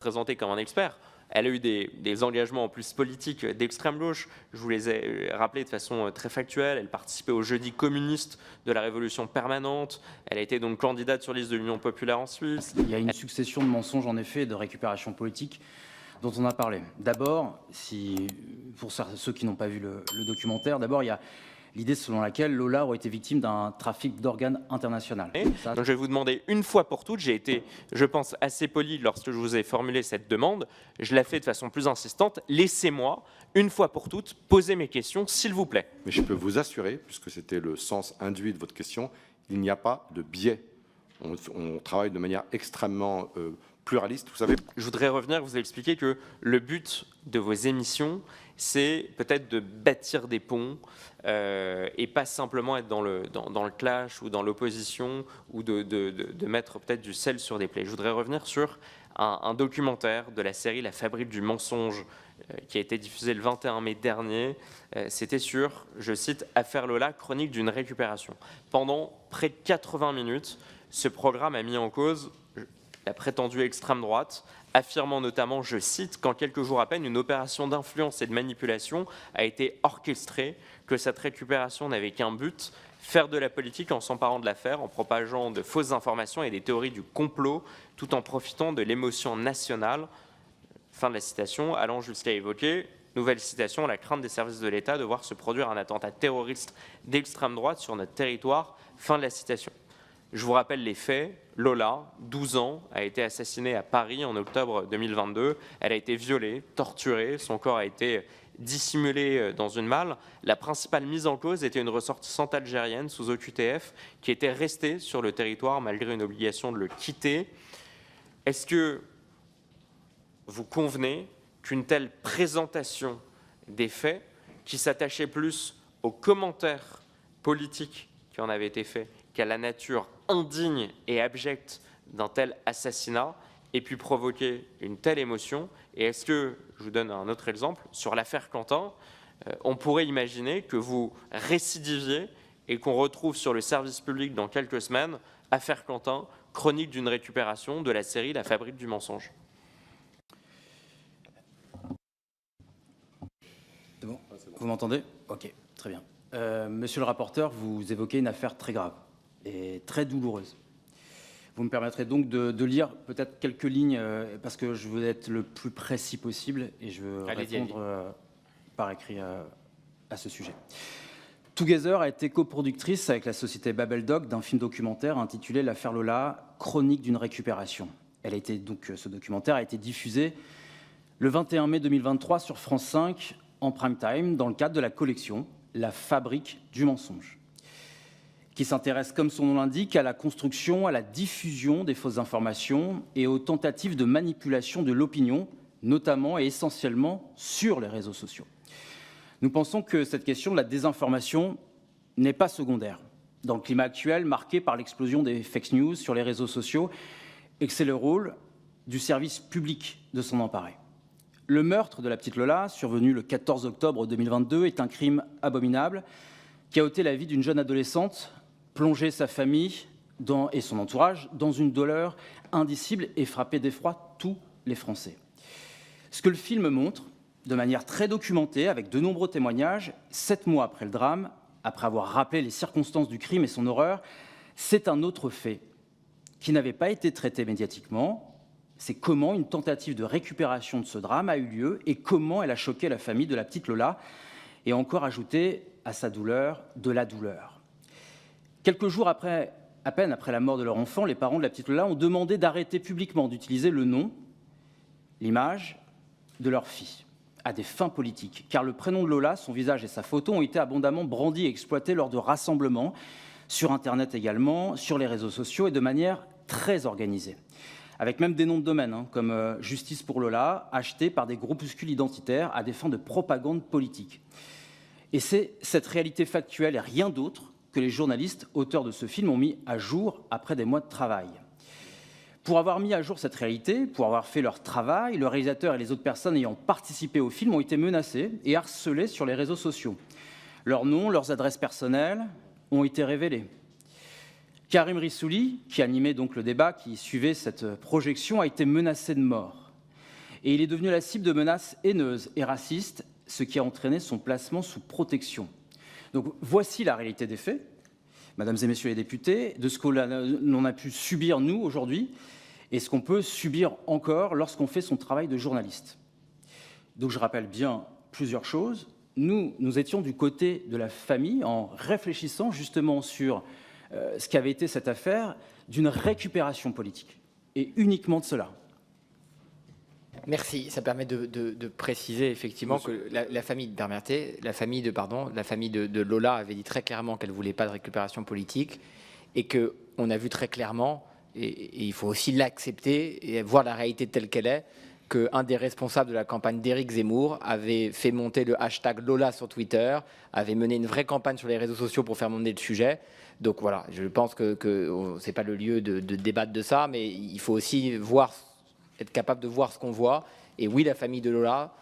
présentée comme un expert. Elle a eu des engagements en plus politiques d'extrême gauche. Je vous les ai rappelés de façon très factuelle. Elle participait au jeudi communiste de la Révolution permanente. Elle a été donc candidate sur liste de l'Union populaire en Suisse. Il y a une succession de mensonges, en effet, et de récupération politique dont on a parlé. D'abord, pour ceux qui n'ont pas vu le documentaire, d'abord, il y a l'idée selon laquelle Lola aurait été victime d'un trafic d'organes international. Donc je vais vous demander une fois pour toutes, j'ai été, je pense, assez poli lorsque je vous ai formulé cette demande, je la fais de façon plus insistante, laissez-moi, une fois pour toutes, poser mes questions, s'il vous plaît. Mais je peux vous assurer, puisque c'était le sens induit de votre question, il n'y a pas de biais. On travaille de manière extrêmement pluraliste, vous savez. Je voudrais revenir, vous expliquer que le but de vos émissions, c'est peut-être de bâtir des ponts et pas simplement être dans le clash ou dans l'opposition ou de mettre peut-être du sel sur des plaies. Je voudrais revenir sur un documentaire de la série La Fabrique du mensonge qui a été diffusé le 21 mai dernier. C'était sur, je cite, « Affaire Lola, chronique d'une récupération ». Pendant près de 80 minutes, ce programme a mis en cause la prétendue extrême droite, affirmant notamment, je cite, qu'en quelques jours à peine, une opération d'influence et de manipulation a été orchestrée, que cette récupération n'avait qu'un but, faire de la politique en s'emparant de l'affaire, en propageant de fausses informations et des théories du complot, tout en profitant de l'émotion nationale. Fin de la citation, allant jusqu'à évoquer, nouvelle citation, la crainte des services de l'État de voir se produire un attentat terroriste d'extrême droite sur notre territoire. Fin de la citation. Je vous rappelle les faits. Lola, 12 ans, a été assassinée à Paris en octobre 2022. Elle a été violée, torturée, son corps a été dissimulé dans une malle. La principale mise en cause était une ressortissante algérienne sous OQTF qui était restée sur le territoire malgré une obligation de le quitter. Est-ce que vous convenez qu'une telle présentation des faits, qui s'attachait plus aux commentaires politiques qui en avaient été faits qu'à la nature indigne et abjecte d'un tel assassinat, ait pu provoquer une telle émotion? Et est-ce que, je vous donne un autre exemple, sur l'affaire Quentin, on pourrait imaginer que vous récidiviez et qu'on retrouve sur le service public dans quelques semaines affaire Quentin, chronique d'une récupération de la série La Fabrique du mensonge? C'est bon? Vous m'entendez? Ok, très bien. Monsieur le rapporteur, vous évoquez une affaire très grave et très douloureuse. Vous me permettrez donc de lire peut-être quelques lignes, parce que je veux être le plus précis possible et je veux répondre par écrit à ce sujet. Together a été coproductrice avec la société Babeldoc d'un film documentaire intitulé L'affaire Lola, chronique d'une récupération. Ce documentaire a été diffusé le 21 mai 2023 sur France 5 en prime time dans le cadre de la collection La Fabrique du mensonge, qui s'intéresse, comme son nom l'indique, à la construction, à la diffusion des fausses informations et aux tentatives de manipulation de l'opinion, notamment et essentiellement sur les réseaux sociaux. Nous pensons que cette question de la désinformation n'est pas secondaire dans le climat actuel marqué par l'explosion des fake news sur les réseaux sociaux et que c'est le rôle du service public de s'en emparer. Le meurtre de la petite Lola, survenu le 14 octobre 2022, est un crime abominable qui a ôté la vie d'une jeune adolescente, plongé sa famille et son entourage dans une douleur indicible et frappé d'effroi tous les Français. Ce que le film montre, de manière très documentée, avec de nombreux témoignages, 7 mois après le drame, après avoir rappelé les circonstances du crime et son horreur, c'est un autre fait qui n'avait pas été traité médiatiquement. C'est comment une tentative de récupération de ce drame a eu lieu et comment elle a choqué la famille de la petite Lola et encore ajouté à sa douleur de la douleur. Quelques jours à peine après la mort de leur enfant, les parents de la petite Lola ont demandé d'arrêter publiquement d'utiliser le nom, l'image de leur fille à des fins politiques, car le prénom de Lola, son visage et sa photo ont été abondamment brandis et exploités lors de rassemblements, sur Internet également, sur les réseaux sociaux et de manière très organisée, avec même des noms de domaine, comme Justice pour Lola, achetés par des groupuscules identitaires à des fins de propagande politique. Et c'est cette réalité factuelle et rien d'autre que les journalistes, auteurs de ce film, ont mis à jour après des mois de travail. Pour avoir mis à jour cette réalité, pour avoir fait leur travail, le réalisateur et les autres personnes ayant participé au film ont été menacés et harcelés sur les réseaux sociaux. Leurs noms, leurs adresses personnelles ont été révélés. Karim Rissouli, qui animait donc le débat qui suivait cette projection, a été menacé de mort. et il est devenu la cible de menaces haineuses et racistes, ce qui a entraîné son placement sous protection. Donc voici la réalité des faits, mesdames et messieurs les députés, de ce que l'on a pu subir, nous, aujourd'hui, et ce qu'on peut subir encore lorsqu'on fait son travail de journaliste. Donc je rappelle bien plusieurs choses. Nous étions du côté de la famille en réfléchissant justement sur ce qu'avait été cette affaire d'une récupération politique, et uniquement de cela. Merci. Ça permet de préciser effectivement que la famille de Bermerté, la famille de Lola avait dit très clairement qu'elle ne voulait pas de récupération politique et qu'on a vu très clairement, et il faut aussi l'accepter et voir la réalité telle qu'elle est, qu'un des responsables de la campagne d'Éric Zemmour avait fait monter le hashtag Lola sur Twitter, avait mené une vraie campagne sur les réseaux sociaux pour faire monter le sujet. Donc voilà, je pense que ce n'est pas le lieu de débattre de ça, mais il faut aussi être capable de voir ce qu'on voit. Et oui, la famille de Lola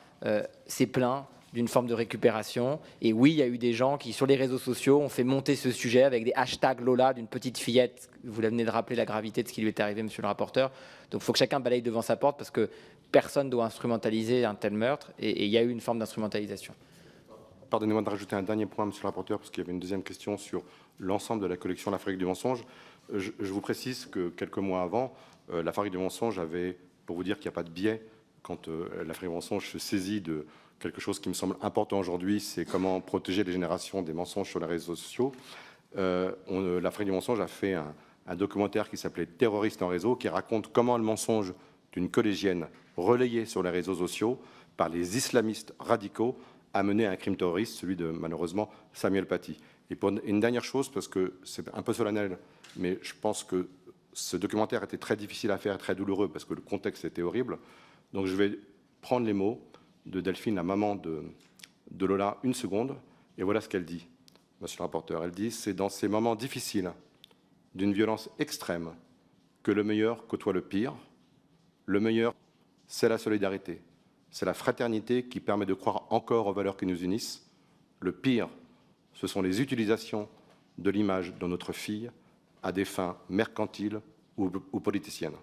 s'est plaint d'une forme de récupération. Et oui, il y a eu des gens qui, sur les réseaux sociaux, ont fait monter ce sujet avec des hashtags Lola d'une petite fillette. Vous venez de rappeler la gravité de ce qui lui est arrivé, monsieur le rapporteur. Donc il faut que chacun balaye devant sa porte parce que personne ne doit instrumentaliser un tel meurtre. Et il y a eu une forme d'instrumentalisation. Pardonnez-moi de rajouter un dernier point, monsieur le rapporteur, parce qu'il y avait une deuxième question sur l'ensemble de la collection La Fabrique du mensonge. Je vous précise que quelques mois avant, La Fabrique du mensonge avait, pour vous dire qu'il n'y a pas de biais, quand La Fabrique du mensonge se saisit de quelque chose qui me semble important aujourd'hui, c'est comment protéger les générations des mensonges sur les réseaux sociaux. La Fabrique du mensonge a fait un documentaire qui s'appelait Terroristes en réseau, qui raconte comment le mensonge d'une collégienne relayé sur les réseaux sociaux par les islamistes radicaux a mené à un crime terroriste, celui de, malheureusement, Samuel Paty. Et pour une dernière chose, parce que c'est un peu solennel, mais je pense que ce documentaire était très difficile à faire, très douloureux, parce que le contexte était horrible. Donc je vais prendre les mots de Delphine, la maman de Lola, une seconde, et voilà ce qu'elle dit, monsieur le rapporteur. Elle dit « C'est dans ces moments difficiles, d'une violence extrême, que le meilleur côtoie le pire. Le meilleur, c'est la solidarité. C'est la fraternité qui permet de croire encore aux valeurs qui nous unissent. Le pire, ce sont les utilisations de l'image de notre fille à des fins mercantiles ou politiciennes. »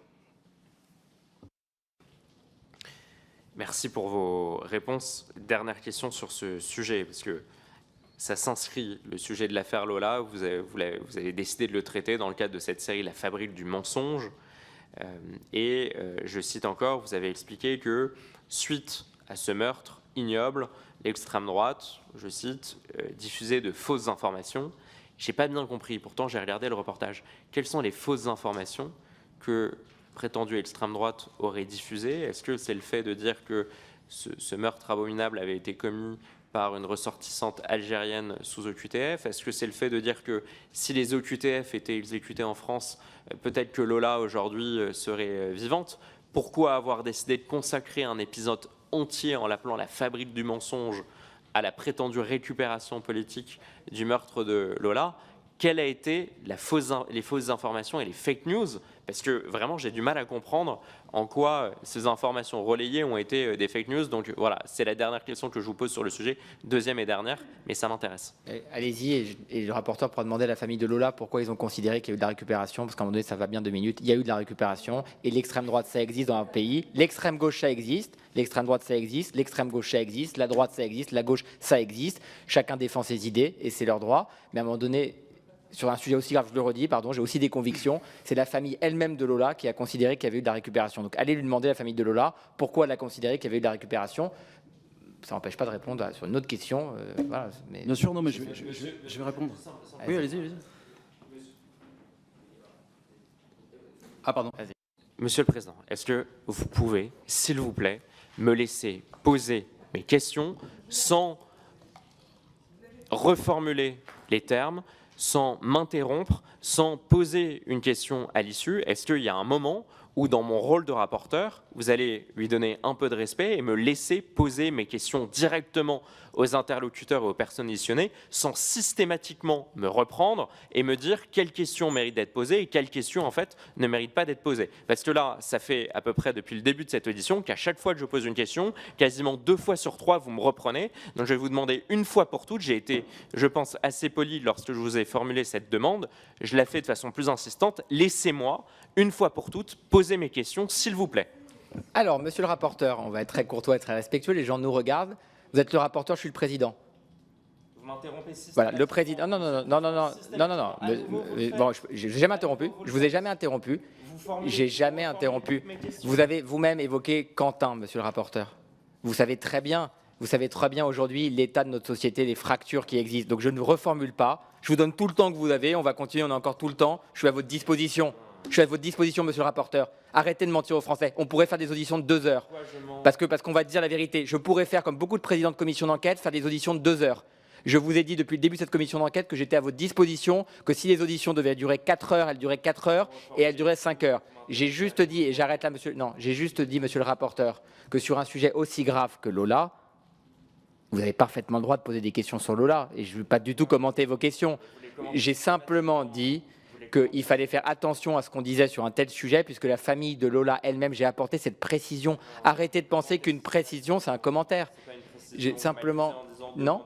Merci pour vos réponses. Dernière question sur ce sujet, parce que ça s'inscrit, le sujet de l'affaire Lola, vous avez décidé de le traiter dans le cadre de cette série La Fabrique du mensonge. Je cite encore, vous avez expliqué que suite à ce meurtre ignoble, l'extrême droite, je cite, diffusait de fausses informations. Je n'ai pas bien compris, pourtant j'ai regardé le reportage. Quelles sont les fausses informations que prétendue extrême droite aurait diffusées? Est-ce que c'est le fait de dire que ce meurtre abominable avait été commis par une ressortissante algérienne sous OQTF? Est-ce que c'est le fait de dire que si les OQTF étaient exécutés en France, peut-être que Lola aujourd'hui serait vivante? Pourquoi avoir décidé de consacrer un épisode entier en l'appelant La Fabrique du mensonge à la prétendue récupération politique du meurtre de Lola? Quelles a été les fausses informations et les fake news? Parce que vraiment, j'ai du mal à comprendre en quoi ces informations relayées ont été des fake news. Donc voilà, c'est la dernière question que je vous pose sur le sujet, deuxième et dernière, mais ça m'intéresse. Allez-y, et le rapporteur pourra demander à la famille de Lola pourquoi ils ont considéré qu'il y a eu de la récupération, parce qu'à un moment donné, ça va bien 2 minutes. Il y a eu de la récupération, et l'extrême droite, ça existe dans un pays. L'extrême gauche, ça existe. L'extrême droite, ça existe. L'extrême gauche, ça existe. La droite, ça existe. La gauche, ça existe. Chacun défend ses idées, et c'est leur droit. Mais à un moment donné, sur un sujet aussi grave, je le redis, pardon, j'ai aussi des convictions. C'est la famille elle-même de Lola qui a considéré qu'il y avait eu de la récupération. Donc allez lui demander à la famille de Lola pourquoi elle a considéré qu'il y avait eu de la récupération. Ça n'empêche pas de répondre sur une autre question. Voilà, mais... Bien sûr, non, mais je vais répondre. Oui, allez-y, allez-y. Ah, pardon. Monsieur le Président, est-ce que vous pouvez, s'il vous plaît, me laisser poser mes questions sans reformuler les termes, sans m'interrompre, sans poser une question à l'issue? Est-ce qu'il y a un moment où, dans mon rôle de rapporteur, vous allez lui donner un peu de respect et me laisser poser mes questions directement aux interlocuteurs et aux personnes auditionnées, sans systématiquement me reprendre et me dire quelles questions méritent d'être posées et quelles questions, en fait, ne méritent pas d'être posées? Parce que là, ça fait à peu près depuis le début de cette audition qu'à chaque fois que je pose une question, quasiment 2 fois sur 3, vous me reprenez. Donc je vais vous demander une fois pour toutes. J'ai été, je pense, assez poli lorsque je vous ai formulé cette demande. Je la fais de façon plus insistante. Laissez-moi, une fois pour toutes, poser mes questions, s'il vous plaît. Alors, monsieur le rapporteur, on va être très courtois et très respectueux, les gens nous regardent. Vous êtes le rapporteur, je suis le président. Vous m'interrompez Voilà, le président. Non. Bon, je n'ai jamais interrompu. Je vous ai jamais interrompu. J'ai jamais interrompu. Vous avez vous-même évoqué Quentin, monsieur le rapporteur. Vous savez très bien aujourd'hui l'état de notre société, les fractures qui existent. Donc je ne reformule pas. Je vous donne tout le temps que vous avez. On va continuer, on a encore tout le temps. Je suis à votre disposition. Je suis à votre disposition, monsieur le rapporteur. Arrêtez de mentir aux Français. On pourrait faire des auditions de 2 heures. Parce qu'on va dire la vérité. Je pourrais faire, comme beaucoup de présidents de commission d'enquête, faire des auditions de 2 heures. Je vous ai dit depuis le début de cette commission d'enquête que j'étais à votre disposition, que si les auditions devaient durer 4 heures, elles duraient 4 heures et elles duraient 5 heures. J'ai juste dit, et j'arrête là, monsieur le rapporteur, que sur un sujet aussi grave que Lola, vous avez parfaitement le droit de poser des questions sur Lola, et je ne veux pas du tout commenter vos questions. J'ai simplement dit qu'il fallait faire attention à ce qu'on disait sur un tel sujet, puisque la famille de Lola elle-même, j'ai apporté cette précision. Arrêtez de penser qu'une précision, c'est un commentaire. J'ai simplement... Non,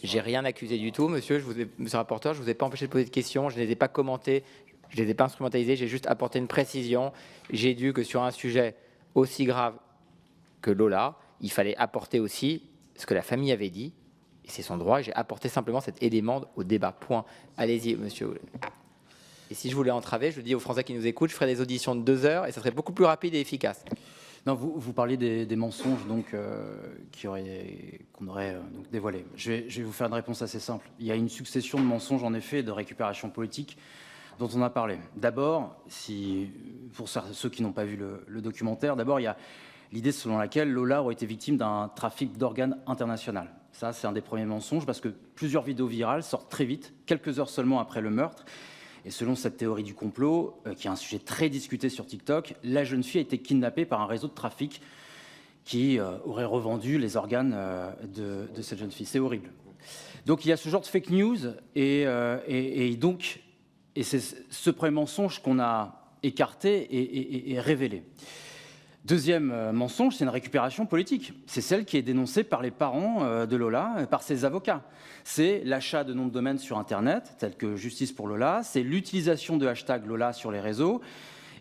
j'ai rien accusé du tout, monsieur le rapporteur, je ne vous ai pas empêché de poser de questions, je ne les ai pas commentées, je ne les ai pas instrumentalisées, j'ai juste apporté une précision. J'ai dit que sur un sujet aussi grave que Lola, il fallait apporter aussi ce que la famille avait dit, et c'est son droit, j'ai apporté simplement cet élément au débat, point. Allez-y, monsieur. Et si je voulais entraver, je le dis aux Français qui nous écoutent, je ferais des auditions de 2 heures, et ça serait beaucoup plus rapide et efficace. Non, vous parlez des mensonges donc, qu'on aurait donc, dévoilés. Je vais vous faire une réponse assez simple. Il y a une succession de mensonges, en effet, de récupération politique dont on a parlé. D'abord, pour ceux qui n'ont pas vu le documentaire, d'abord, il y a l'idée selon laquelle Lola aurait été victime d'un trafic d'organes international. Ça, c'est un des premiers mensonges, parce que plusieurs vidéos virales sortent très vite, quelques heures seulement après le meurtre. Et selon cette théorie du complot, qui est un sujet très discuté sur TikTok, la jeune fille a été kidnappée par un réseau de trafic qui aurait revendu les organes de cette jeune fille. C'est horrible. Donc il y a ce genre de fake news, et c'est ce premier mensonge qu'on a écarté et révélé. Deuxième mensonge, c'est une récupération politique. C'est celle qui est dénoncée par les parents de Lola, par ses avocats. C'est l'achat de noms de domaine sur Internet, tels que Justice pour Lola, c'est l'utilisation de hashtag Lola sur les réseaux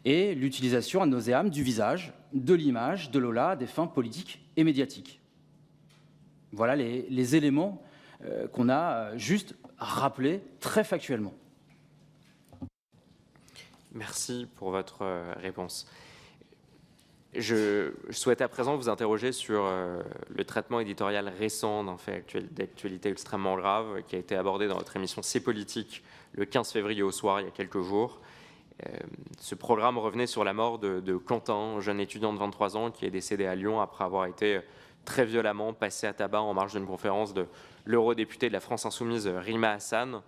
et l'utilisation ad nauseam du visage, de l'image de Lola à des fins politiques et médiatiques. Voilà les éléments qu'on a juste rappelés très factuellement. Merci pour votre réponse. Je souhaite à présent vous interroger sur le traitement éditorial récent d'un fait d'actualité extrêmement grave qui a été abordé dans votre émission C'est politique le 15 février au soir, il y a quelques jours. Ce programme revenait sur la mort de Quentin, jeune étudiant de 23 ans qui est décédé à Lyon après avoir été très violemment passé à tabac en marge d'une conférence de l'eurodéputé de la France Insoumise Rima Hassan.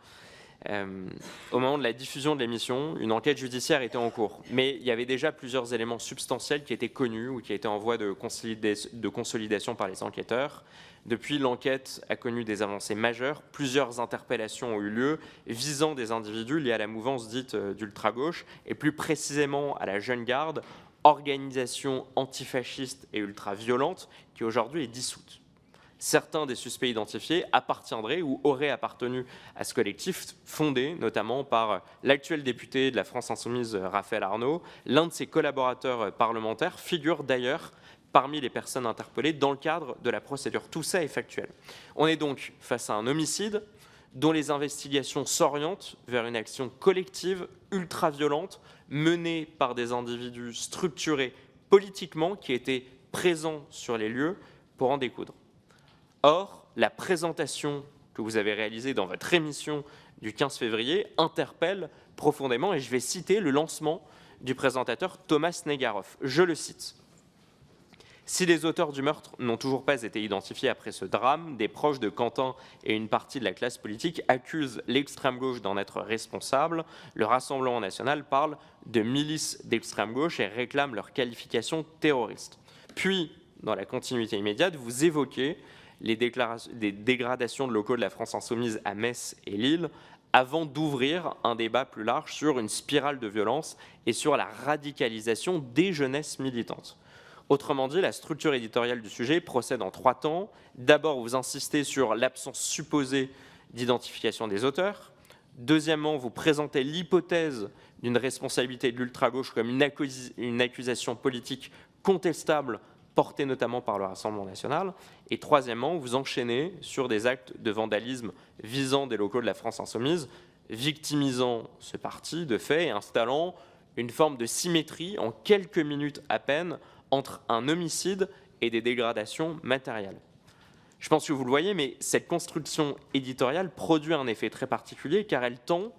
Au moment de la diffusion de l'émission, une enquête judiciaire était en cours. Mais il y avait déjà plusieurs éléments substantiels qui étaient connus ou qui étaient en voie de consolidation par les enquêteurs. Depuis, l'enquête a connu des avancées majeures. Plusieurs interpellations ont eu lieu visant des individus liés à la mouvance dite d'ultra-gauche et plus précisément à la Jeune Garde, organisation antifasciste et ultra-violente qui aujourd'hui est dissoute. Certains des suspects identifiés appartiendraient ou auraient appartenu à ce collectif fondé notamment par l'actuel député de la France Insoumise, Raphaël Arnaud. L'un de ses collaborateurs parlementaires figure d'ailleurs parmi les personnes interpellées dans le cadre de la procédure. Tout ça est factuel. On est donc face à un homicide dont les investigations s'orientent vers une action collective ultra-violente menée par des individus structurés politiquement qui étaient présents sur les lieux pour en découdre. Or, la présentation que vous avez réalisée dans votre émission du 15 février interpelle profondément, et je vais citer le lancement du présentateur Thomas Negaroff. Je le cite. « Si les auteurs du meurtre n'ont toujours pas été identifiés après ce drame, des proches de Quentin et une partie de la classe politique accusent l'extrême gauche d'en être responsable. Le Rassemblement national parle de milices d'extrême gauche et réclame leur qualification terroriste. » Puis, dans la continuité immédiate, vous évoquez des dégradations de locaux de la France Insoumise à Metz et Lille, avant d'ouvrir un débat plus large sur une spirale de violence et sur la radicalisation des jeunesses militantes. Autrement dit, la structure éditoriale du sujet procède en 3 temps. D'abord, vous insistez sur l'absence supposée d'identification des auteurs. Deuxièmement, vous présentez l'hypothèse d'une responsabilité de l'ultra-gauche comme une accusation politique contestable portée notamment par le Rassemblement national. Et troisièmement, vous enchaînez sur des actes de vandalisme visant des locaux de la France insoumise, victimisant ce parti de fait et installant une forme de symétrie en quelques minutes à peine entre un homicide et des dégradations matérielles. Je pense que vous le voyez, mais cette construction éditoriale produit un effet très particulier car elle tend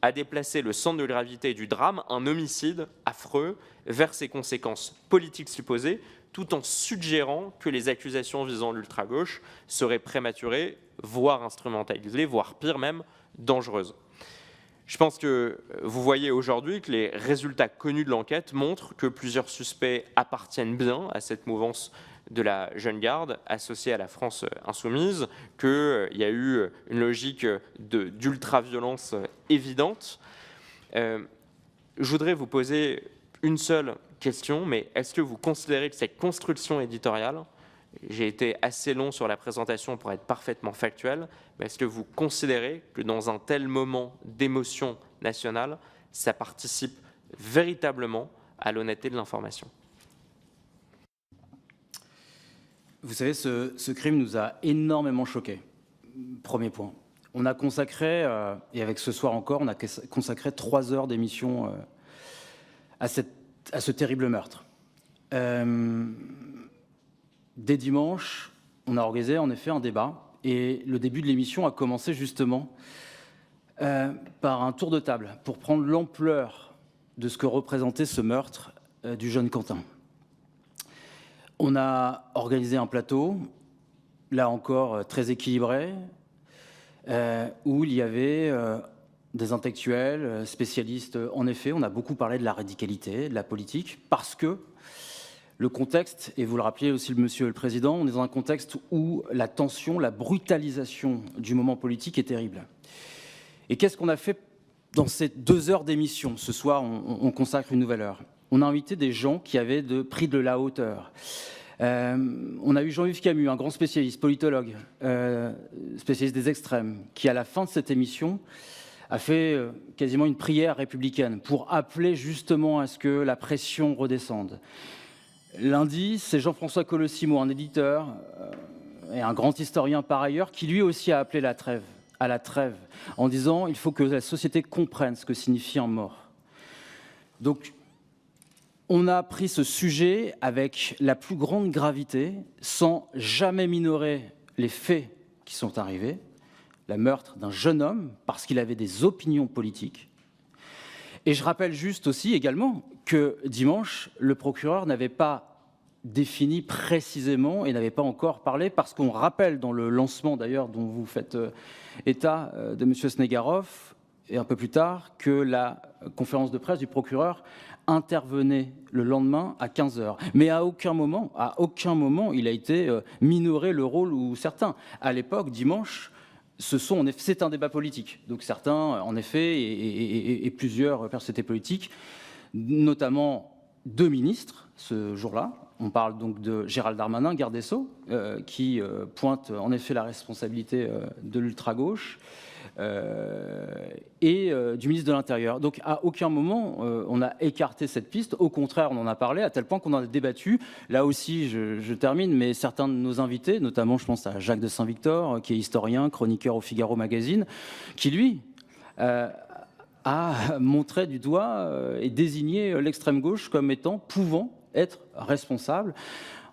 à déplacer le centre de gravité du drame, un homicide affreux, vers ses conséquences politiques supposées, tout en suggérant que les accusations visant l'ultra-gauche seraient prématurées, voire instrumentalisées, voire pire même, dangereuses. Je pense que vous voyez aujourd'hui que les résultats connus de l'enquête montrent que plusieurs suspects appartiennent bien à cette mouvance de la jeune garde associée à la France insoumise, qu'il y a eu une logique d'ultra-violence évidente. Je voudrais vous poser une seule question, mais est-ce que vous considérez que cette construction éditoriale, j'ai été assez long sur la présentation pour être parfaitement factuel, mais est-ce que vous considérez que dans un tel moment d'émotion nationale, ça participe véritablement à l'honnêteté de l'information ? Vous savez, ce crime nous a énormément choqués. Premier point. On a consacré, et avec ce soir encore, on a consacré 3 heures d'émission à ce terrible meurtre. Dès dimanche, on a organisé en effet un débat, et le début de l'émission a commencé justement par un tour de table pour prendre l'ampleur de ce que représentait ce meurtre du jeune Quentin. On a organisé un plateau, là encore très équilibré, où il y avait des intellectuels, spécialistes. En effet, on a beaucoup parlé de la radicalité, de la politique, parce que le contexte, et vous le rappeliez aussi, Monsieur le Président, on est dans un contexte où la tension, la brutalisation du moment politique est terrible. Et qu'est-ce qu'on a fait dans ces 2 heures d'émission ? Ce soir, on consacre une nouvelle heure. On a invité des gens qui avaient pris de la hauteur. On a eu Jean-Yves Camus, un grand spécialiste, politologue, spécialiste des extrêmes, qui, à la fin de cette émission, a fait quasiment une prière républicaine pour appeler justement à ce que la pression redescende. Lundi, c'est Jean-François Colossimo, un éditeur et un grand historien par ailleurs, qui lui aussi a appelé à la trêve, en disant il faut que la société comprenne ce que signifie un mort. Donc, on a pris ce sujet avec la plus grande gravité, sans jamais minorer les faits qui sont arrivés, le meurtre d'un jeune homme parce qu'il avait des opinions politiques. Et je rappelle juste aussi également que dimanche, le procureur n'avait pas défini précisément et n'avait pas encore parlé, parce qu'on rappelle dans le lancement d'ailleurs dont vous faites état de M. Snegarov, et un peu plus tard, que la conférence de presse du procureur intervenait le lendemain à 15h. Mais à aucun moment, il a été minoré le rôle ou certains. À l'époque, dimanche, c'est un débat politique. Donc certains, en effet, et plusieurs personnalités politiques, notamment 2 ministres ce jour-là. On parle donc de Gérald Darmanin, garde des Sceaux, qui pointe en effet la responsabilité de l'ultra-gauche, et du ministre de l'Intérieur. Donc à aucun moment on a écarté cette piste, au contraire on en a parlé, à tel point qu'on en a débattu. Là aussi je termine, mais certains de nos invités, notamment je pense à Jacques de Saint-Victor, qui est historien, chroniqueur au Figaro Magazine, qui lui a montré du doigt et désigné l'extrême gauche comme étant, pouvant être responsable,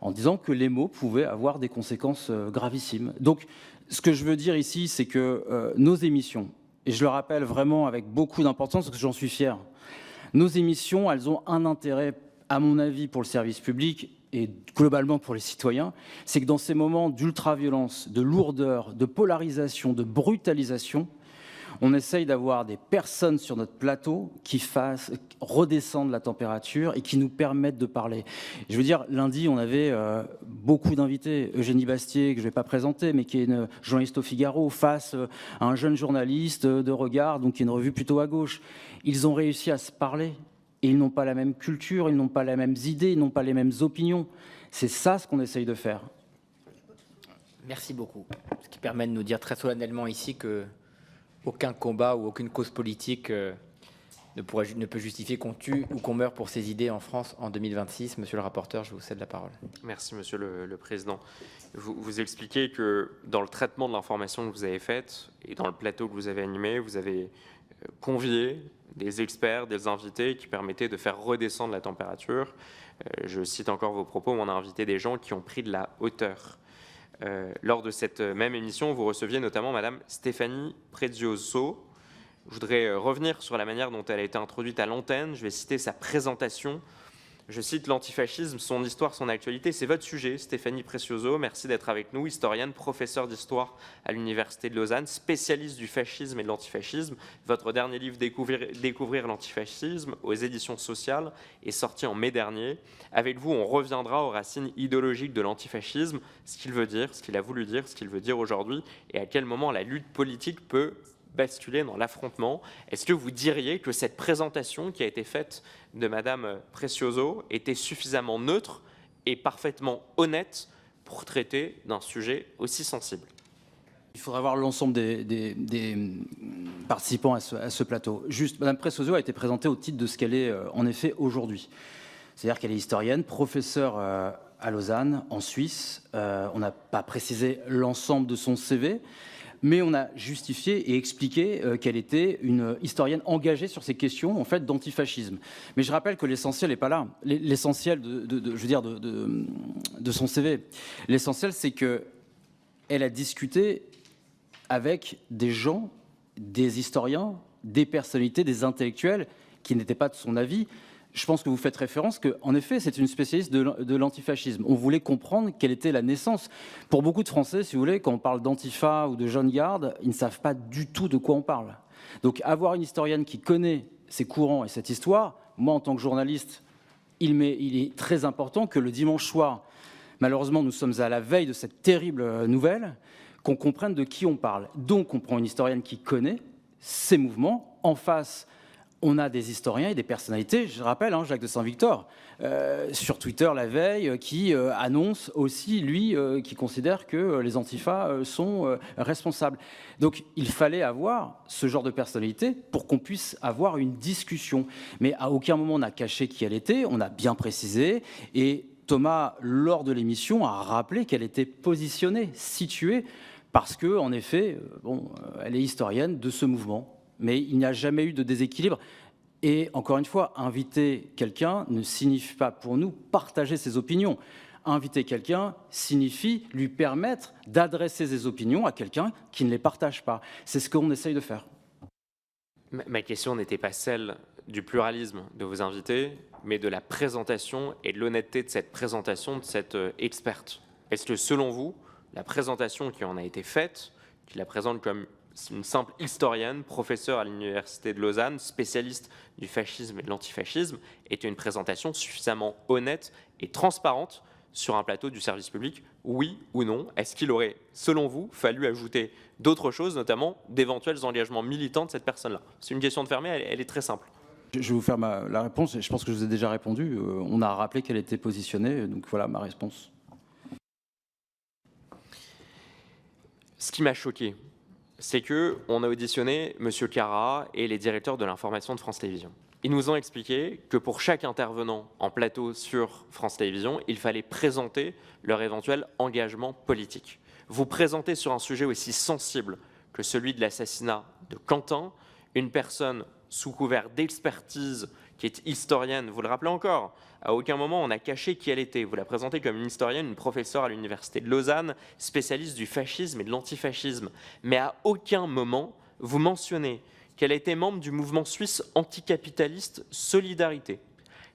en disant que les mots pouvaient avoir des conséquences gravissimes. Donc ce que je veux dire ici, c'est que nos émissions, et je le rappelle vraiment avec beaucoup d'importance, parce que j'en suis fier, nos émissions, elles ont un intérêt, à mon avis, pour le service public et globalement pour les citoyens, c'est que dans ces moments d'ultra-violence, de lourdeur, de polarisation, de brutalisation, on essaye d'avoir des personnes sur notre plateau qui fassent redescendre la température et qui nous permettent de parler. Je veux dire, lundi, on avait beaucoup d'invités. Eugénie Bastier, que je ne vais pas présenter, mais qui est une journaliste au Figaro, face à un jeune journaliste de Regard, donc qui est une revue plutôt à gauche. Ils ont réussi à se parler. Et ils n'ont pas la même culture, ils n'ont pas les mêmes idées, ils n'ont pas les mêmes opinions. C'est ça ce qu'on essaye de faire. Merci beaucoup. Ce qui permet de nous dire très solennellement ici que aucun combat ou aucune cause politique ne peut justifier qu'on tue ou qu'on meure pour ses idées en France en 2026. Monsieur le rapporteur, je vous cède la parole. Merci, Monsieur le Président. Vous expliquez que dans le traitement de l'information que vous avez faite et dans le plateau que vous avez animé, vous avez convié des experts, des invités qui permettaient de faire redescendre la température. Je cite encore vos propos, on a invité des gens qui ont pris de la hauteur. Lors de cette même émission, vous receviez notamment Madame Stéphanie Prezioso. Je voudrais revenir sur la manière dont elle a été introduite à l'antenne. Je vais citer sa présentation. Je cite: l'antifascisme, son histoire, son actualité. C'est votre sujet, Stéphanie Prezioso. Merci d'être avec nous. Historienne, professeure d'histoire à l'Université de Lausanne, spécialiste du fascisme et de l'antifascisme. Votre dernier livre, Découvrir l'antifascisme, aux éditions sociales, est sorti en mai dernier. Avec vous, on reviendra aux racines idéologiques de l'antifascisme, ce qu'il veut dire, ce qu'il a voulu dire, ce qu'il veut dire aujourd'hui, et à quel moment la lutte politique peut basculer dans l'affrontement. Est-ce que vous diriez que cette présentation qui a été faite de Madame Prezioso était suffisamment neutre et parfaitement honnête pour traiter d'un sujet aussi sensible? Il faudra voir l'ensemble des participants à ce plateau. Juste, Madame Prezioso a été présentée au titre de ce qu'elle est en effet aujourd'hui. C'est-à-dire qu'elle est historienne, professeure à Lausanne, en Suisse. On n'a pas précisé l'ensemble de son CV, mais on a justifié et expliqué qu'elle était une historienne engagée sur ces questions en fait, d'antifascisme. Mais je rappelle que l'essentiel n'est pas là. L'essentiel de son CV, l'essentiel, c'est qu'elle a discuté avec des gens, des historiens, des personnalités, des intellectuels qui n'étaient pas de son avis. Je pense que vous faites référence qu'en effet, c'est une spécialiste de l'antifascisme. On voulait comprendre quelle était la naissance. Pour beaucoup de Français, si vous voulez, quand on parle d'Antifa ou de Jeune Garde, ils ne savent pas du tout de quoi on parle. Donc avoir une historienne qui connaît ces courants et cette histoire, moi, en tant que journaliste, il est très important que le dimanche soir, malheureusement, nous sommes à la veille de cette terrible nouvelle, qu'on comprenne de qui on parle. Donc on prend une historienne qui connaît ces mouvements. En face, on a des historiens et des personnalités, je rappelle, Jacques de Saint-Victor, sur Twitter la veille, qui annonce aussi, lui, qui considère que les antifas sont responsables. Donc il fallait avoir ce genre de personnalité pour qu'on puisse avoir une discussion. Mais à aucun moment on n'a caché qui elle était, on a bien précisé, et Thomas, lors de l'émission, a rappelé qu'elle était positionnée, située, parce qu'en effet, elle est historienne de ce mouvement. Mais il n'y a jamais eu de déséquilibre. Et encore une fois, inviter quelqu'un ne signifie pas pour nous partager ses opinions. Inviter quelqu'un signifie lui permettre d'adresser ses opinions à quelqu'un qui ne les partage pas. C'est ce qu'on essaye de faire. Ma question n'était pas celle du pluralisme de vos invités, mais de la présentation et de l'honnêteté de cette présentation de cette experte. Est-ce que selon vous, la présentation qui en a été faite, qui la présente comme une simple historienne, professeure à l'Université de Lausanne, spécialiste du fascisme et de l'antifascisme, était une présentation suffisamment honnête et transparente sur un plateau du service public, oui ou non? Est-ce qu'il aurait, selon vous, fallu ajouter d'autres choses, notamment d'éventuels engagements militants de cette personne-là? C'est une question de fermée, elle est très simple. Je vais vous faire la réponse, et je pense que je vous ai déjà répondu. On a rappelé qu'elle était positionnée, donc voilà ma réponse. Ce qui m'a choqué, c'est qu'on a auditionné M. Carra et les directeurs de l'information de France Télévisions. Ils nous ont expliqué que pour chaque intervenant en plateau sur France Télévisions, il fallait présenter leur éventuel engagement politique. Vous présentez sur un sujet aussi sensible que celui de l'assassinat de Quentin, une personne sous couvert d'expertise qui est historienne, vous le rappelez encore, à aucun moment on a caché qui elle était. Vous la présentez comme une historienne, une professeure à l'Université de Lausanne, spécialiste du fascisme et de l'antifascisme. Mais à aucun moment vous mentionnez qu'elle a été membre du mouvement suisse anticapitaliste Solidarité,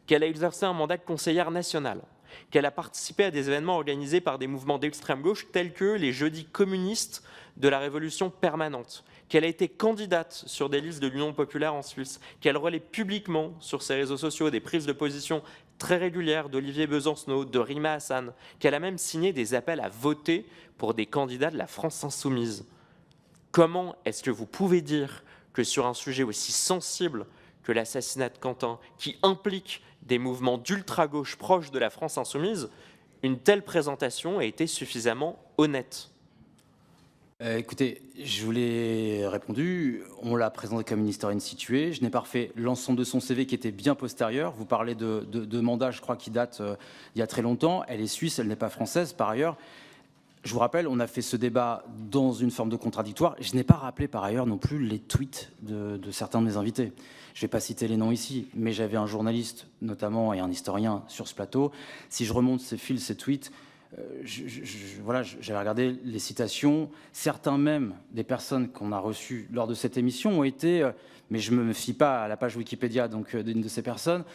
qu'elle a exercé un mandat de conseillère nationale, qu'elle a participé à des événements organisés par des mouvements d'extrême gauche tels que les Jeudis communistes de la Révolution permanente, qu'elle a été candidate sur des listes de l'Union populaire en Suisse, qu'elle relaie publiquement sur ses réseaux sociaux des prises de position très régulières d'Olivier Besancenot, de Rima Hassan, qu'elle a même signé des appels à voter pour des candidats de la France insoumise. Comment est-ce que vous pouvez dire que sur un sujet aussi sensible que l'assassinat de Quentin, qui implique des mouvements d'ultra-gauche proches de la France insoumise, une telle présentation a été suffisamment honnête? Écoutez, je vous l'ai répondu, on l'a présenté comme une historienne située, je n'ai pas refait l'ensemble de son CV qui était bien postérieur, vous parlez de mandat, je crois, qui date il y a très longtemps, elle est suisse, elle n'est pas française par ailleurs. Je vous rappelle, on a fait ce débat dans une forme de contradictoire. Je n'ai pas rappelé par ailleurs non plus les tweets de certains de mes invités. Je ne vais pas citer les noms ici, mais j'avais un journaliste notamment et un historien sur ce plateau. Si je remonte ces fils, ces tweets, voilà, j'avais regardé les citations. Certains même des personnes qu'on a reçues lors de cette émission ont été, mais je ne me fie pas à la page Wikipédia donc d'une de ces personnes.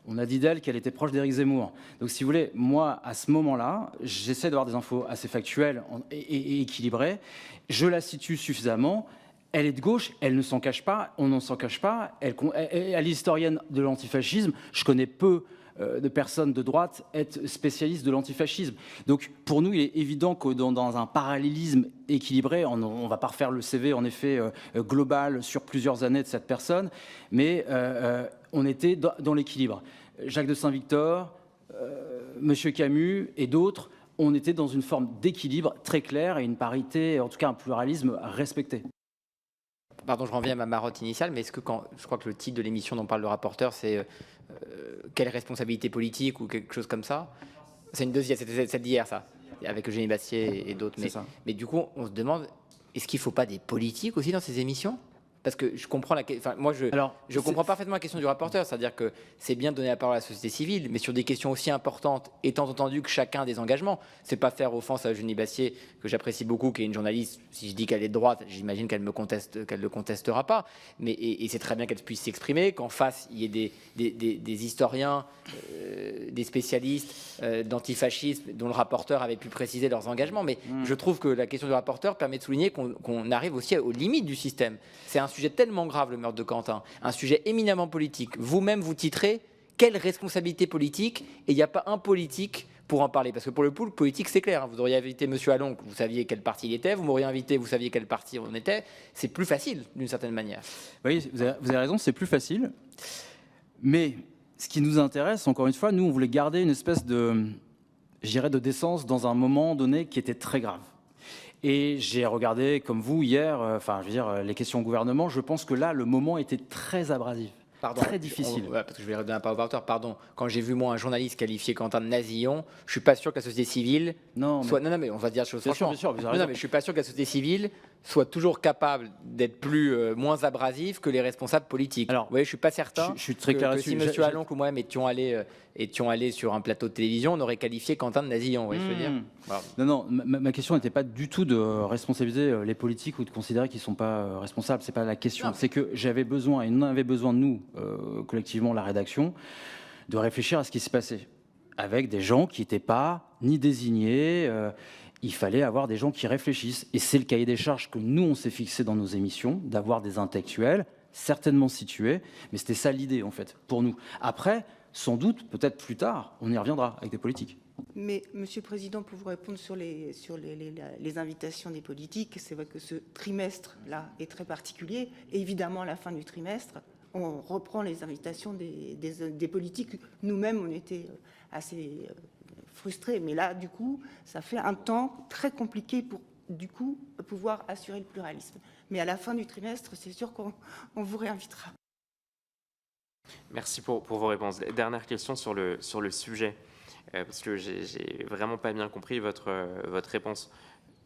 On a dit d'elle qu'elle était proche d'Éric Zemmour. Donc, si vous voulez, moi, à ce moment-là, j'essaie d'avoir des infos assez factuelles et équilibrées. Je la situe suffisamment. Elle est de gauche, elle ne s'en cache pas, on n'en s'en cache pas. Elle est historienne de l'antifascisme. Je connais peu de personnes de droite être spécialistes de l'antifascisme. Donc, pour nous, il est évident que dans un parallélisme équilibré, on ne va pas refaire le CV, en effet, global sur plusieurs années de cette personne, mais on était dans l'équilibre. Jacques de Saint-Victor, Monsieur Camus et d'autres, on était dans une forme d'équilibre très claire et une parité, en tout cas un pluralisme respecté. Pardon, je reviens à ma marotte initiale, mais est-ce que je crois que le titre de l'émission dont parle le rapporteur, c'est quelle responsabilité politique ou quelque chose comme ça? C'est une deuxième, c'était celle d'hier, ça, avec Eugénie Bastier et d'autres. Mais du coup, on se demande, est-ce qu'il ne faut pas des politiques aussi dans ces émissions? Parce que je comprends je comprends parfaitement la question du rapporteur, c'est-à-dire que c'est bien de donner la parole à la société civile, mais sur des questions aussi importantes, étant entendu que chacun a des engagements, c'est pas faire offense à Eugénie Bastier, que j'apprécie beaucoup, qui est une journaliste. Si je dis qu'elle est de droite, j'imagine qu'elle ne le contestera pas, mais et c'est très bien qu'elle puisse s'exprimer, qu'en face il y ait des historiens, des spécialistes d'antifascisme dont le rapporteur avait pu préciser leurs engagements, mais je trouve que la question du rapporteur permet de souligner qu'on arrive aussi aux limites du système. C'est un sujet tellement grave, le meurtre de Quentin, un sujet éminemment politique. Vous-même, vous titrez « Quelle responsabilité politique ?» et il n'y a pas un politique pour en parler. Parce que pour le coup, le politique, c'est clair. Vous auriez invité M. Allon, vous saviez quel parti il était. Vous m'auriez invité, vous saviez quel parti on était. C'est plus facile, d'une certaine manière. Oui, vous avez raison, c'est plus facile. Mais ce qui nous intéresse, encore une fois, nous, on voulait garder une espèce de décence dans un moment donné qui était très grave. Et j'ai regardé, comme vous, hier, les questions au gouvernement. Je pense que là, le moment était très abrasif, très difficile. Parce que je vais redonner la parole au rapporteur. Pardon. Quand j'ai vu, moi, un journaliste qualifier Quentin de nasillon, je ne suis pas sûr que la société civile soit... Non, mais on va dire la chose franchement. Bien sûr, non, mais je ne suis pas sûr que la société civile soit toujours capable d'être moins abrasive que les responsables politiques. Alors, vous voyez, je ne suis pas certain je suis très clair que si M. Allon ou moi-même étions allés sur un plateau de télévision, on aurait qualifié Quentin de nasillon. Vous voyez ce que je veux dire? Non, ma question n'était pas du tout de responsabiliser les politiques ou de considérer qu'ils ne sont pas responsables. Ce n'est pas la question. C'est que j'avais besoin, et nous on avait besoin, nous, collectivement, la rédaction, de réfléchir à ce qui se passait avec des gens qui n'étaient pas ni désignés. Il fallait avoir des gens qui réfléchissent. Et c'est le cahier des charges que nous, on s'est fixé dans nos émissions, d'avoir des intellectuels, certainement situés. Mais c'était ça l'idée, en fait, pour nous. Après, sans doute, peut-être plus tard, on y reviendra avec des politiques. Mais, Monsieur le Président, pour vous répondre sur les invitations des politiques, c'est vrai que ce trimestre-là est très particulier. Et évidemment, à la fin du trimestre, on reprend les invitations des politiques. Nous-mêmes, on était assez frustrés. Mais là, du coup, ça fait un temps très compliqué pour, du coup, pouvoir assurer le pluralisme. Mais à la fin du trimestre, c'est sûr qu'on vous réinvitera. Merci pour vos réponses. Dernière question sur le sujet, parce que j'ai vraiment pas bien compris votre réponse.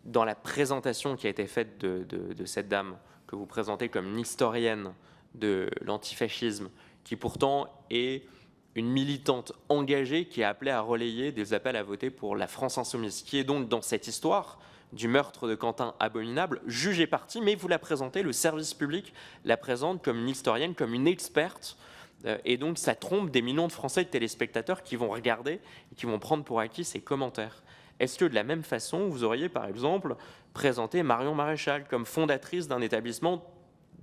Dans la présentation qui a été faite de cette dame, que vous présentez comme une historienne de l'antifascisme, qui pourtant est une militante engagée qui a appelé à relayer des appels à voter pour la France insoumise, qui est donc dans cette histoire du meurtre de Quentin abominable, juge et partie, mais vous la présentez, le service public la présente comme une historienne, comme une experte, et donc ça trompe des millions de Français, de téléspectateurs qui vont regarder et qui vont prendre pour acquis ces commentaires. Est-ce que de la même façon, vous auriez par exemple présenté Marion Maréchal comme fondatrice d'un établissement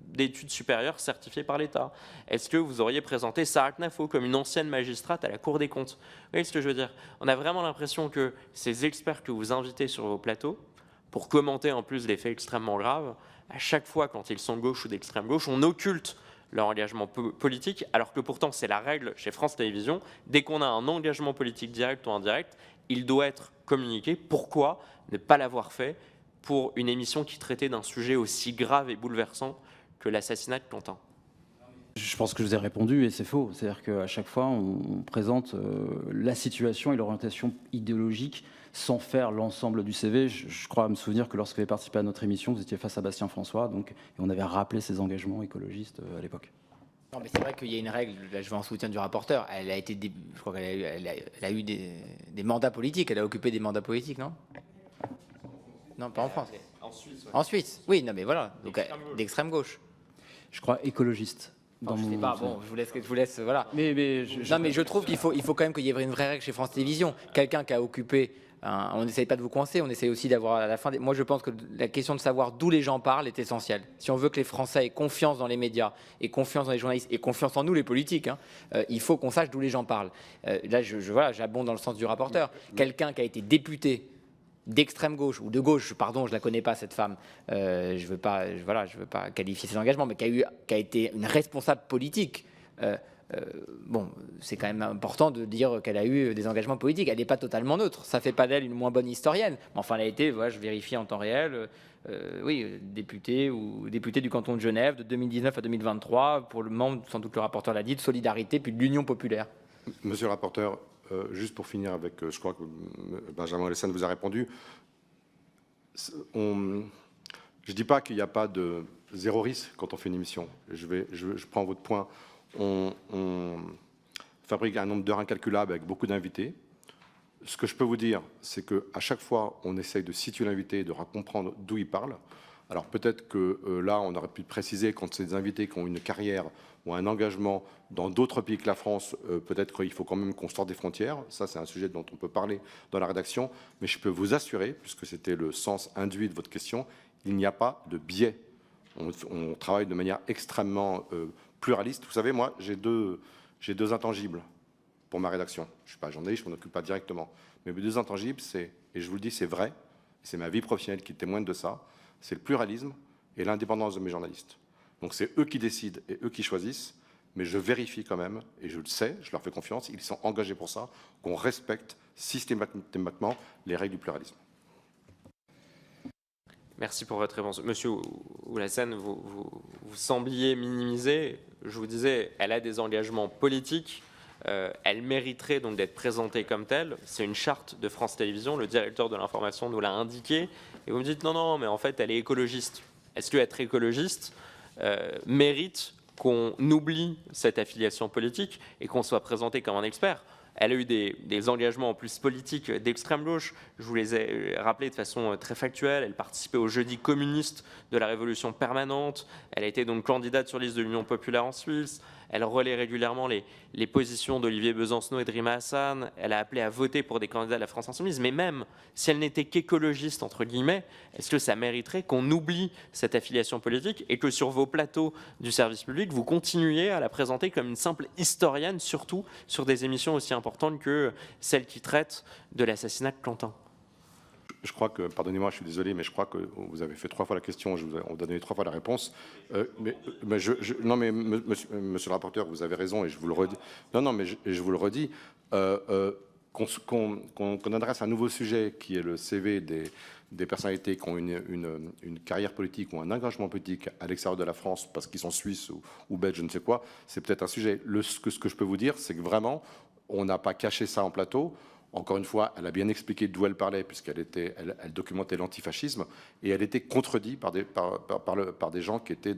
d'études supérieures certifié par l'État? Est-ce que vous auriez présenté Sarah Knafo comme une ancienne magistrate à la Cour des comptes? Vous voyez ce que je veux dire? On a vraiment l'impression que ces experts que vous invitez sur vos plateaux, pour commenter en plus des faits extrêmement graves, à chaque fois quand ils sont de gauche ou d'extrême gauche, on occulte leur engagement politique, alors que pourtant c'est la règle chez France Télévisions. Dès qu'on a un engagement politique direct ou indirect, il doit être communiqué. Pourquoi ne pas l'avoir fait pour une émission qui traitait d'un sujet aussi grave et bouleversant que l'assassinat de Quentin? Je pense que je vous ai répondu et c'est faux. C'est-à-dire qu'à chaque fois, on présente la situation et l'orientation idéologique sans faire l'ensemble du CV. Je crois me souvenir que lorsque vous avez participé à notre émission, vous étiez face à Bastien François, donc, et on avait rappelé ses engagements écologistes à l'époque. Non, mais c'est vrai qu'il y a une règle, là je vais en soutien du rapporteur, je crois qu'elle a eu des mandats politiques, elle a occupé des mandats politiques, non? Non, pas en France. En Suisse, ouais. En Suisse, oui, non mais voilà, donc d'extrême gauche. Je crois écologiste. Je sais pas, bon, je vous laisse, voilà. Mais Non, mais je trouve qu'il faut quand même qu'il y ait une vraie règle chez France Télévisions. Quelqu'un qui a occupé, on n'essaye pas de vous coincer, on essaye aussi d'avoir à la fin. Moi, je pense que la question de savoir d'où les gens parlent est essentielle. Si on veut que les Français aient confiance dans les médias, et confiance dans les journalistes, et confiance en nous, les politiques, il faut qu'on sache d'où les gens parlent. Là, voilà, j'abonde dans le sens du rapporteur. Quelqu'un qui a été député d'extrême gauche ou de gauche, pardon, je la connais pas cette femme. Je veux pas qualifier ses engagements, mais qui a été une responsable politique. Bon, c'est quand même important de dire qu'elle a eu des engagements politiques. Elle n'est pas totalement neutre. Ça fait pas d'elle une moins bonne historienne. Mais enfin, elle a été, voilà, je vérifie en temps réel, oui, députée du canton de Genève de 2019 à 2023 pour le membre, sans doute le rapporteur l'a dit, de Solidarité puis de l'Union populaire. Monsieur le rapporteur, juste pour finir avec, je crois que Benjamin Lessane vous a répondu. Je ne dis pas qu'il n'y a pas de zéro risque quand on fait une émission. Je prends votre point. On fabrique un nombre d'heures incalculable avec beaucoup d'invités. Ce que je peux vous dire, c'est qu'à chaque fois, on essaye de situer l'invité, de comprendre d'où il parle. Alors peut-être que là, on aurait pu préciser quand c'est des invités qui ont une carrière ou un engagement dans d'autres pays que la France, peut-être qu'il faut quand même qu'on sorte des frontières. Ça, c'est un sujet dont on peut parler dans la rédaction. Mais je peux vous assurer, puisque c'était le sens induit de votre question, il n'y a pas de biais. On travaille de manière extrêmement pluraliste. Vous savez, moi, j'ai deux intangibles pour ma rédaction. Je ne suis pas journaliste, je ne m'en occupe pas directement. Mais mes deux intangibles, c'est, et je vous le dis, c'est vrai, c'est ma vie professionnelle qui témoigne de ça, c'est le pluralisme et l'indépendance de mes journalistes. Donc c'est eux qui décident et eux qui choisissent, mais je vérifie quand même, et je le sais, je leur fais confiance, ils sont engagés pour ça, qu'on respecte systématiquement les règles du pluralisme. Merci pour votre réponse. Monsieur Oulassane, vous sembliez minimiser. Je vous disais, elle a des engagements politiques. Elle mériterait donc d'être présentée comme telle. C'est une charte de France Télévisions. Le directeur de l'information nous l'a indiqué. Et vous me dites non, mais en fait, elle est écologiste. Est-ce qu'être écologiste mérite qu'on oublie cette affiliation politique et qu'on soit présenté comme un expert? Elle a eu des engagements en plus politiques d'extrême gauche. Je vous les ai rappelés de façon très factuelle. Elle participait au jeudi communiste de la Révolution permanente. Elle a été donc candidate sur liste de l'Union populaire en Suisse. Elle relaie régulièrement les positions d'Olivier Besancenot et de Rima Hassan. Elle a appelé à voter pour des candidats de la France Insoumise. Mais même si elle n'était qu'écologiste, entre guillemets, est-ce que ça mériterait qu'on oublie cette affiliation politique et que sur vos plateaux du service public, vous continuiez à la présenter comme une simple historienne, surtout sur des émissions aussi importantes que celles qui traitent de l'assassinat de Quentin? Je crois que, pardonnez-moi, je suis désolé, mais je crois que vous avez fait 3 fois la question, on vous a donné 3 fois la réponse. Non, mais monsieur le rapporteur, vous avez raison et je vous le redis. Non, mais je vous le redis. Qu'on adresse un nouveau sujet qui est le CV des personnalités qui ont une carrière politique ou un engagement politique à l'extérieur de la France parce qu'ils sont suisses ou belges, je ne sais quoi, c'est peut-être un sujet. Ce que je peux vous dire, c'est que vraiment, on n'a pas caché ça en plateau. Encore une fois, elle a bien expliqué d'où elle parlait, puisqu'elle elle documentait l'antifascisme, et elle était contredite par des gens qui étaient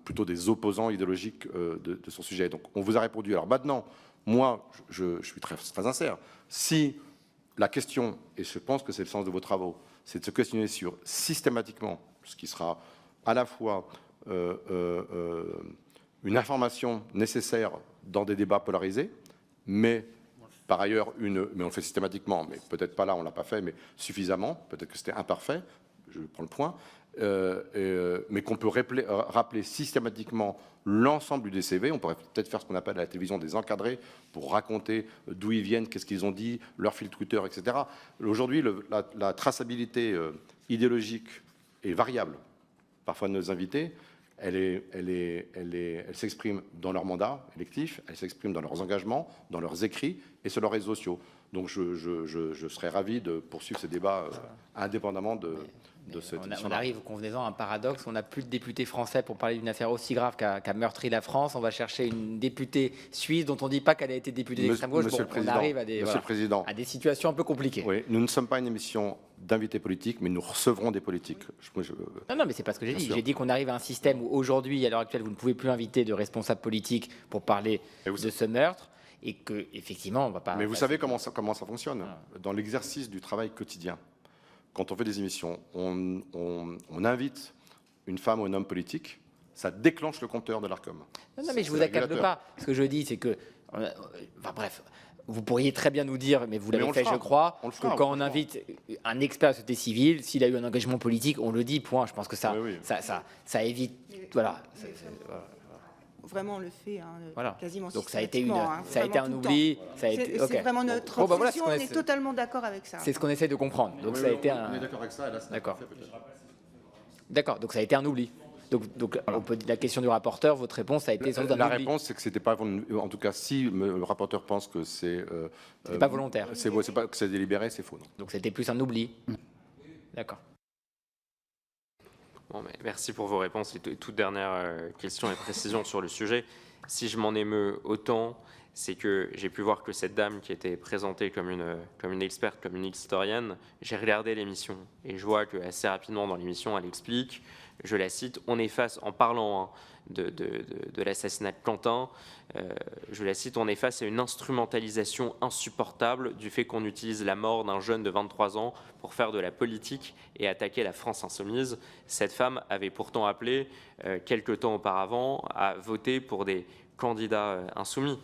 plutôt des opposants idéologiques de son sujet. Donc on vous a répondu. Alors maintenant, moi, je suis très sincère. Si la question, et je pense que c'est le sens de vos travaux, c'est de se questionner sur systématiquement, ce qui sera à la fois une information nécessaire dans des débats polarisés, mais par ailleurs, mais on le fait systématiquement, mais peut-être pas là, on ne l'a pas fait, mais suffisamment, peut-être que c'était imparfait, je prends le point, mais qu'on peut rappeler systématiquement l'ensemble du DCV. On pourrait peut-être faire ce qu'on appelle à la télévision des encadrés pour raconter d'où ils viennent, qu'est-ce qu'ils ont dit, leur fil Twitter, etc. Aujourd'hui, la traçabilité idéologique est variable. Parfois, nos invités, elle s'exprime dans leur mandat électif, elle s'exprime dans leurs engagements, dans leurs écrits et sur leurs réseaux sociaux. Donc je serais ravi de poursuivre ces débats indépendamment de cette émission. On arrive, convenez-en, à un paradoxe. On n'a plus de député français pour parler d'une affaire aussi grave qu'a meurtri la France. On va chercher une députée suisse dont on ne dit pas qu'elle a été députée d'extrême gauche. Monsieur le Président, on arrive à des situations un peu compliquées. Oui, nous ne sommes pas une émission d'invités politiques, mais nous recevrons des politiques. Non, mais c'est pas ce que j'ai dit. sûr. J'ai dit qu'on arrive à un système où aujourd'hui, à l'heure actuelle, vous ne pouvez plus inviter de responsables politiques pour parler de ce meurtre. Et que, effectivement, on va pas. Mais vous savez comment ça fonctionne. Dans l'exercice du travail quotidien, quand on fait des émissions, on invite une femme ou un homme politique, ça déclenche le compteur de l'Arcom. Non, mais je vous accable pas. Ce que je dis, c'est que. Enfin, bref. Vous pourriez très bien nous dire, mais vous l'avez fait, je crois, que quand on invite un expert à la société civile, s'il a eu un engagement politique, on le dit, point. Je pense que ça, ça évite. Voilà. Vraiment, on le fait quasiment donc systématiquement. Ça a été un oubli. C'est vraiment notre obsession, on est totalement d'accord avec ça. C'est ce qu'on essaie de comprendre. Donc ça a été un. On est d'accord avec ça. D'accord. D'accord. Donc ça a été un oubli. Donc on peut, la question du rapporteur, votre réponse a été sans doute un oubli. La réponse, c'est que c'était pas. En tout cas, si le rapporteur pense que c'est. pas volontaire. C'est pas que c'est délibéré, c'est faux. Non. Donc c'était plus un oubli. D'accord. Bon, mais merci pour vos réponses. Et toute dernière question et précision sur le sujet. Si je m'en émeus autant, c'est que j'ai pu voir que cette dame qui était présentée comme une experte, comme une historienne, j'ai regardé l'émission et je vois qu'assez rapidement dans l'émission, elle explique, je la cite, on est face, en parlant de l'assassinat de Quentin, je la cite, on est face à une instrumentalisation insupportable du fait qu'on utilise la mort d'un jeune de 23 ans pour faire de la politique et attaquer la France insoumise. Cette femme avait pourtant appelé, quelque temps auparavant, à voter pour des candidats insoumis.